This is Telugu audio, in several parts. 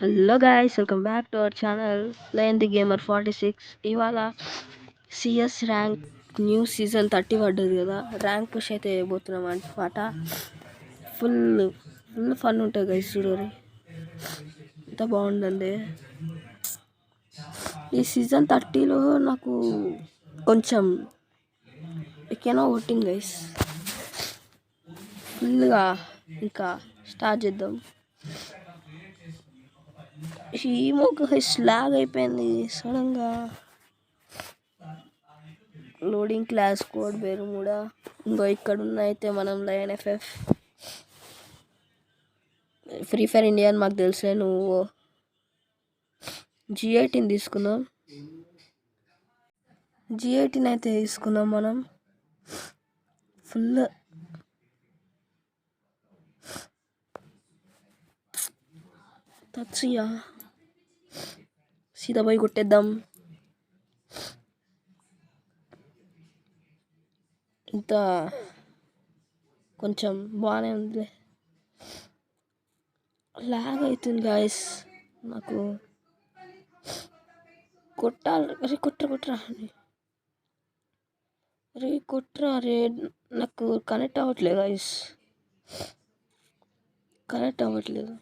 Hello guys, welcome back to our channel lion the gamer 46. ఇవాళ సిఎస్ ర్యాంక్ న్యూ సీజన్ 30 పడ్డది కదా. ర్యాంక్ పుష్ అయితే వేయబోతున్నాం అనమాట. ఫుల్ ఫుల్ ఫన్ ఉంటుంది గైస్. చూడరి ఎంత బాగుందండి. ఈ సీజన్ 30లో నాకు కొంచెం ఎక్కేనా ఓటింగ్ గైస్. ఫుల్గా ఇంకా స్టార్ట్ చేద్దాం. ఈమోక స్లాగ్ అయిపోయింది సడన్గా. లోడింగ్ క్లాస్ కోడ్ పేరు కూడా ఇంకో ఇక్కడ అయితే మనం lion FF free fire India అని మాకు తెలుసులే. నువ్వు G18 తీసుకుందాం. G18 అయితే తీసుకుందాం మనం. ఫుల్ తచ్చియా సీదా పోయి కొట్టేద్దాం. ఇంత కొంచెం బాగానే ఉంది. లాగ్ అవుతుంది గాయస్. నాకు కొట్టాలి. అరే కొట్టరా అరే కొట్టరా రే. నాకు కనెక్ట్ అవ్వట్లేదు గాయస్. కనెక్ట్ అవ్వట్లేదు.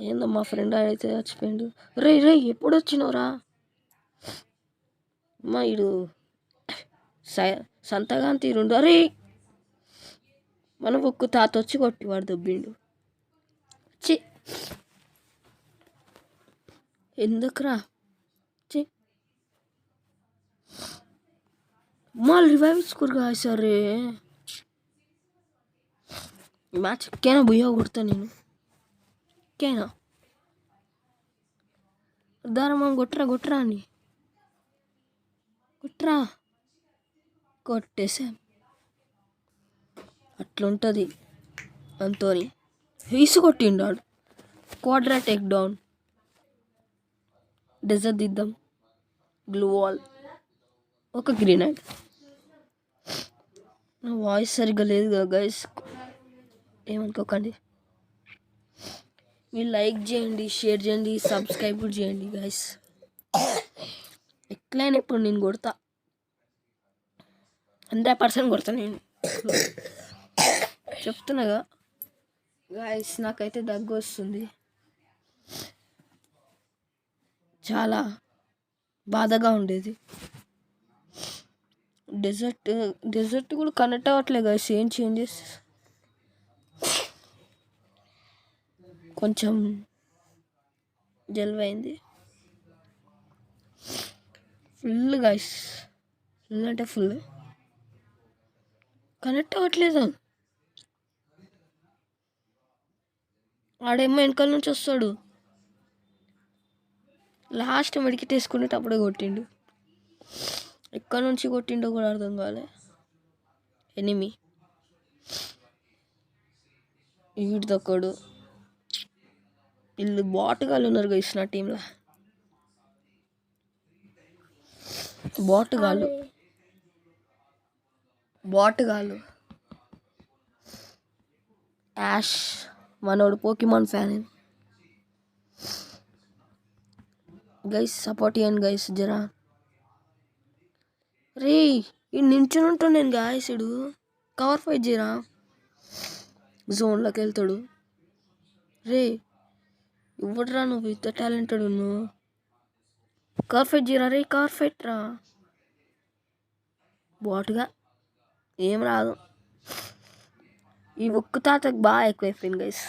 ఏందో మా ఫ్రెండ్ అయితే చచ్చిపోయిండు. రే ఎప్పుడు వచ్చినవరా అమ్మా. ఇడు సంతగాని తీరుండు. అరే మన బుక్కు తాత వచ్చి కొట్టివాడు దొబ్బిండు. చి ఎందుకురా చి. మళ్ళీ రివైవ్ ఇచ్చుకోరు కాదు సరే. మ్యాచ్ ఎక్కేనా బుయ్యా కొడతా నేను. ఎక్కేనా దారమ్మ కొట్టరా అని కొట్టరా. కొట్టేసా. అట్లుంటుంది అంతోని. హీసు కొట్టిండాడు. క్వాడ్రా టేక్ డౌన్. డెజర్ట్ దిద్దాం. గ్లూ వాల్, ఒక గ్రీనైడ్. నా వాయిస్ సరిగ్గా లేదు కదా గైస్, ఏమనుకోకండి. మీరు లైక్ చేయండి, షేర్ చేయండి, సబ్స్క్రైబ్ కూడా చేయండి గైస్. ఎట్లయినా ఇప్పుడు నేను కొడతా, 100% కొడతా నేను. చెప్తున్నాగా గాయస్. నాకైతే దగ్గు వస్తుంది. చాలా బాధగా ఉండేది. డెజర్ట్ కూడా కనెక్ట్ అవ్వట్లేదు గాయస్. ఏం చేంజెస్. కొంచెం జలుబైంది ఫుల్ గాయస్. ఫుల్ అంటే ఫుల్. కనెక్ట్ అవ్వట్లేదు. ఆడేమో వెనకాల నుంచి వస్తాడు. లాస్ట్ మెడికెట్ వేసుకునేటప్పుడే కొట్టిండు. ఎక్కడి నుంచి కొట్టిండో కూడా అర్థం కాలే. ఎనిమి వీడిదొక్కడు. వీళ్ళు బాటుగాళ్ళు ఉన్నారు గైస్ నా టీంలో. బాటుగాళ్ళు యాష్ మనోడు పోకిమాన్ ఫ్యాన్ గైస్. సపోర్ట్ ఇవ్వండి గైస్ జరా. రే ఈ నించుని ఉంటాను నేను గాయస్. ఇడు కవర్ ఫైట్ చేయరా. జోన్లోకి వెళ్తాడు. రే ఇవ్వడరా నువ్వు ఇంత టాలెంటెడ్. నువ్వు కవర్ ఫైట్ చేయరా. రే కవర్ ఫైట్ రా. బాటుగా ఏం రాదు. ఈ బుక్కు తాతకి బాగా ఎక్కువైపోయింది గైస్.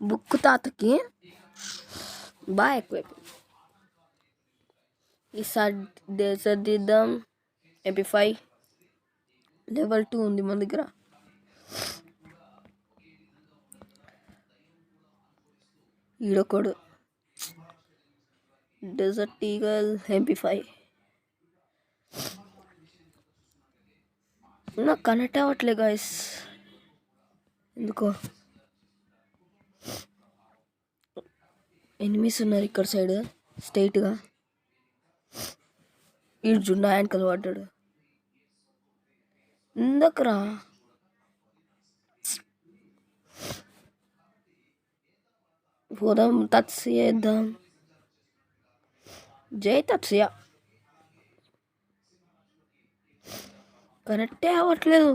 బుక్కు తాతకి బాగా ఎక్కువైపోయింది. ఈసారి డెజర్ట్ దిద్దాం. MP5 లెవెల్ 2 ఉంది మన దగ్గర. ఈడొకడు డెజర్ట్ ఈగల్ MP5. నాకు కనెక్ట్ అవ్వట్లే గాయస్ ఎందుకో. ఎనిమిస్ ఉన్నారు ఇక్కడ సైడ్ స్ట్రైట్గా. ఈడు జుండా వెనకలు పడ్డాడు. ఎందుకురా. పోదాం తత్సియ వేద్దాం. జై తత్సియ. కరెక్టే అవ్వట్లేదు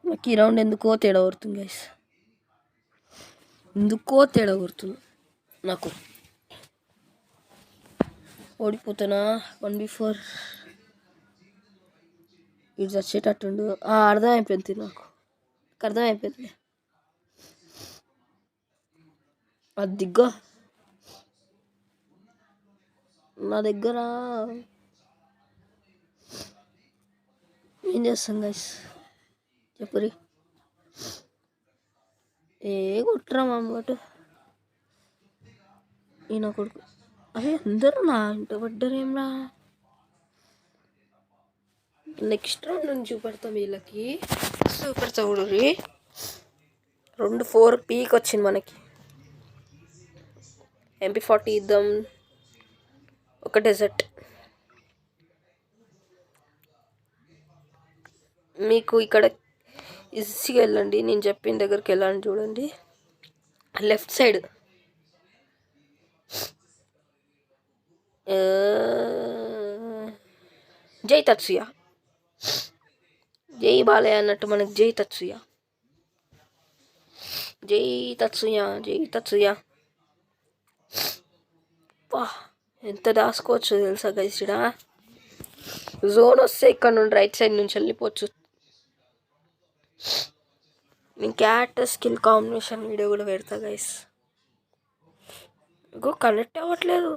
నాకు ఈ రౌండ్. ఎందుకో తేడా కొడుతుంది గైస్, ఎందుకో తేడా కొడుతుంది నాకు. ఓడిపోతున్నా 1v4. ఇది వచ్చేటట్టుండు. అర్థమైపోయింది నాకు, అర్థమైపోయింది. అది దిగ్గో నా దగ్గర. ఏం చేస్తాం గైస్ చెప్పురి. కొట్టరా మామూలు ఈయన కొడుకు. అరే అందరూ నా ఇంట పడ్డారేమ్రా. నెక్స్ట్ రౌండ్ నుంచి చూపెడతాం వీళ్ళకి. చూపెడతా చూడరి. 2-4 పీక్ వచ్చింది మనకి. MP40 ఇద్దాం, ఒక డెజర్ట్. మీకు ఇక్కడ ఈజీగా వెళ్ళండి, నేను చెప్పిన దగ్గరికి వెళ్ళండి. చూడండి లెఫ్ట్ సైడ్. జై తత్సుయ, జై బాలయ్య అన్నట్టు మనకి జై తత్సుయ, జై తత్సుయ, జై తత్సుయ. వా ఎంత దాసుకోవచ్చు తెలుసా గైస్. ఇక్కడ జోన్ వస్తే ఇక్కడ నుండి రైట్ సైడ్ నుంచి వెళ్ళిపోవచ్చు. నేను క్యారెక్టర్ స్కిల్ కాంబినేషన్ వీడియో కూడా పెడతా గైస్. ఇగో కనెక్ట్ అవ్వట్లేదు.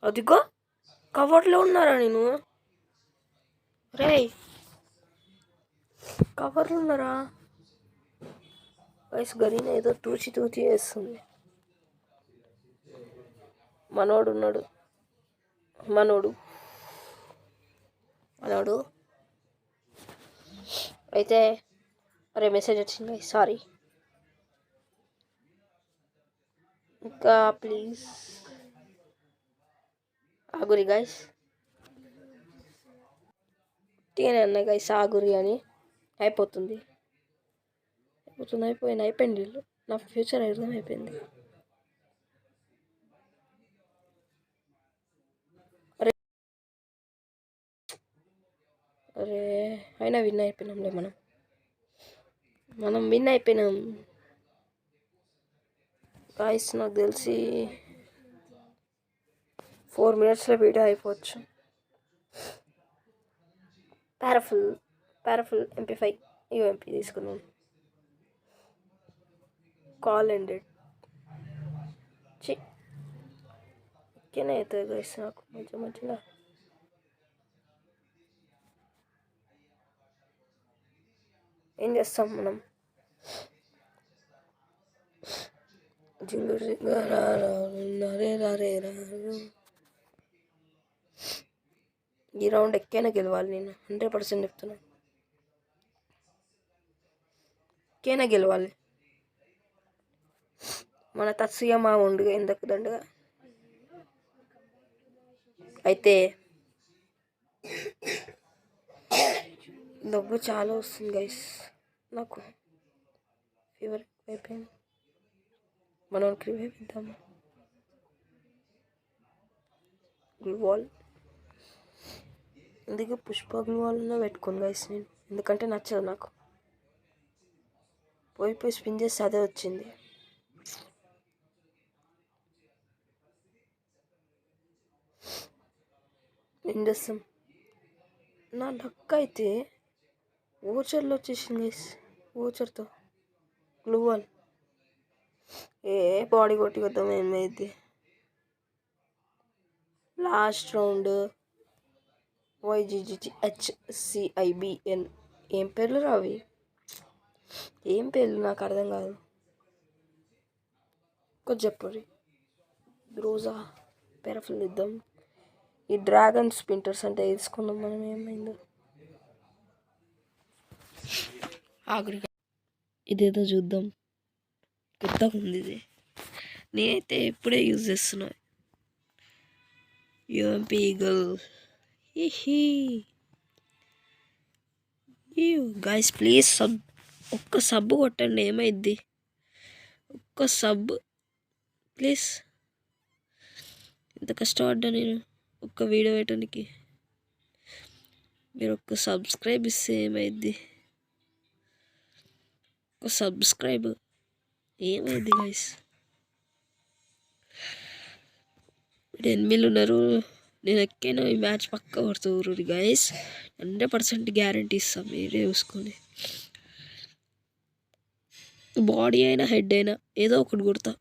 అదిగో కవర్లో ఉన్నారా నేను? రే కవర్లో ఉన్నారా గైస్? గరీన ఏదో తూచి వేస్తుంది. మనోడు ఉన్నాడు, మనోడు అయితే. అరే మెసేజ్ వచ్చింది, సారీ. ఇంకా ప్లీజ్ ఆగురి గైస్. తీనే అన్న గైస్ ఆగురి అని. అయిపోయింది. వీళ్ళు నా ఫ్యూచర్ అర్థమైపోయింది. అరే అయినా విన్ అయిపోయినాంలే. మనం విన్ అయిపోయినాం గాయస్. నాకు తెలిసి 4 minutesలో వీడియో అయిపోవచ్చు. పారాఫుల్ MP5 UMP తీసుకున్నాం. Call ended. ఓకేనే అవుతుంది గైస్. నాకు మధ్యలో ఏం చేస్తాం మనం? ఈ రౌండ్ ఎక్కైనా గెలవాలి. నేను 100% చెప్తున్నాను, ఎక్కైనా గెలవాలి. మన తత్సీయ మా ఉండుగా ఎందుకు దండగా. అయితే దగ్గు చాలా వస్తుంది గైస్ నాకు. ఫీవర్ అయిపోయింది. మనం రివైవ్ ఇద్దాము. గ్లూవాల్ అందుకే పుష్ప గ్లూవాల్నే పెట్టుకోను గైస్ నేను, ఎందుకంటే నచ్చదు నాకు. పోయి స్పిన్ చేస్తే అదే వచ్చింది. ఏం చేస్తాం? నా లక్ అయితే ఓచర్లో వచ్చేసింది గైస్. ఓచర్తో గ్లూవాల్ బాడీ కొట్టి వద్దాం. ఏమైంది లాస్ట్ రౌండ్? YGGHCIBN ఏం పేర్లు రావి? ఏం పేర్లు నాకు అర్థం కాదు. కొంచెం చెప్పండి. రోజా పెరఫుల్ ఇద్దాం. ఈ డ్రాగన్ స్పింటర్స్ అంటే తెలుసుకుందాం మనం ఏమైందో. ఆగురిగా ఇదేదో చూద్దాం. కొత్తగా ఉంది ఇది. నేనైతే ఇప్పుడే యూజ్ చేస్తున్నా. UMP eagle. గైస్ ప్లీజ్ ఒక్క సబ్బు కొట్టండి, ఏమైద్ది? ఒక్క సబ్ ప్లీజ్. ఎంత కష్టపడ్డా నేను ఒక్క వీడియో పెట్టడానికి. మీరు ఒక్క సబ్స్క్రైబ్ ఇస్తే ఏమైద్ది? ఒక సబ్స్క్రైబ్ ఏమైంది గైస్? 8 ఉన్నారు. నేను ఎక్కైనా ఈ మ్యాచ్ పక్కా కొడుతుంది గైస్. 100% గ్యారంటీ ఇస్తాం, మీరే చూసుకొని. బాడీ అయినా హెడ్ అయినా ఏదో ఒకటి కొడతా.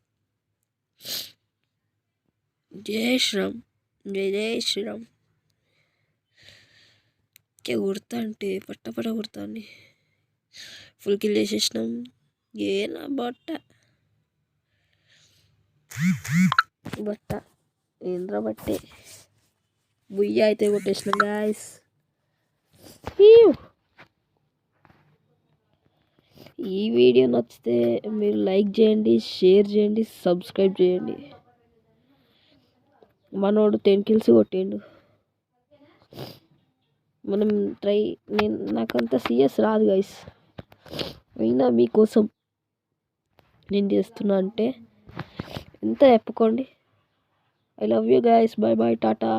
జై శ్రీరామ్, జై జై శ్రీరామ్. కొడతా అంటే పట్ట కొడతా అండి. ఫుల్ కిల్ చేసేసినాం. ఏనా బట్ట ఏంద్రా బట్టే బుయ్య అయితే కొట్టేసినాం గాయస్. ఈ వీడియో నచ్చితే మీరు లైక్ చేయండి, షేర్ చేయండి, సబ్స్క్రైబ్ చేయండి. మనోడు 10 కిల్స్ కొట్టిండు. మనం నాకంత సిఎస్ రాదు గైస్, అయినా మీకోసం నేను చేస్తున్నా అంటే ఎంత చెప్పుకోండి. I love you guys. Bye bye, Tata.